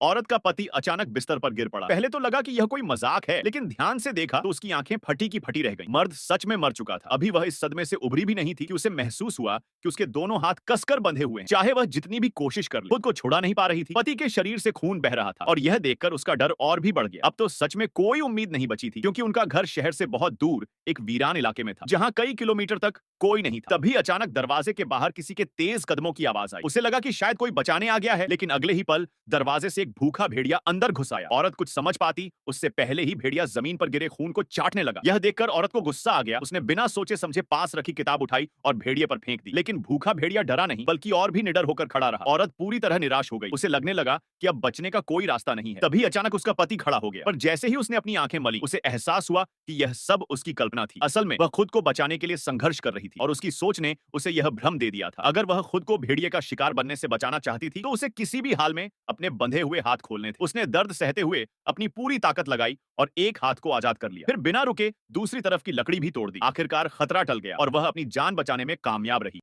औरत का पति अचानक बिस्तर पर गिर पड़ा। पहले तो लगा कि यह कोई मजाक है, लेकिन ध्यान से देखा तो उसकी आंखें फटी की फटी रह गईं। मर्द सच में मर चुका था। अभी वह इस सदमे से उभरी भी नहीं थी कि उसे महसूस हुआ कि उसके दोनों हाथ कसकर बंधे हुए हैं। चाहे वह जितनी भी कोशिश कर ले, खुद को छुड़ा नहीं पा रही थी। पति के शरीर से खून बह रहा था और यह देखकर उसका डर और भी बढ़ गया। अब तो सच में कोई उम्मीद नहीं बची थी, क्योंकि उनका घर शहर से बहुत दूर एक वीरान इलाके में था, जहां कई किलोमीटर तक कोई नहीं था। तभी अचानक दरवाजे के बाहर किसी के तेज कदमों की आवाज आई। उसे लगा कि शायद कोई बचाने आ गया है, लेकिन अगले ही पल दरवाजे से एक भूखा भेड़िया अंदर घुस आया। औरत कुछ समझ पाती उससे पहले ही भेड़िया जमीन पर गिरे खून को चाटने लगा। यह देखकर औरत को गुस्सा आ गया। उसने बिना सोचे समझे पास रखी किताब उठाई और भेड़िए पर फेंक दी। लेकिन भूखा भेड़िया डरा नहीं, बल्कि और भी निडर होकर खड़ा रहा। औरत पूरी तरह निराश हो गई। उसे लगने लगा कि अब बचने का कोई रास्ता नहीं है। तभी अचानक उसका पति खड़ा हो गया, पर जैसे ही उसने अपनी आंखें मली, उसे एहसास हुआ कि यह सब उसकी कल्पना थी। असल में वह खुद को बचाने के लिए संघर्ष कर रही थी और उसकी सोच ने उसे यह भ्रम दे दिया था। अगर वह खुद को भेड़िए का शिकार बनने से बचाना चाहती थी, तो उसे किसी भी हाल में अपने बंधे हुए हाथ खोलने थे। उसने दर्द सहते हुए अपनी पूरी ताकत लगाई और एक हाथ को आजाद कर लिया। फिर बिना रुके दूसरी तरफ की लकड़ी भी तोड़ दी। आखिरकार खतरा टल गया और वह अपनी जान बचाने में कामयाब रही।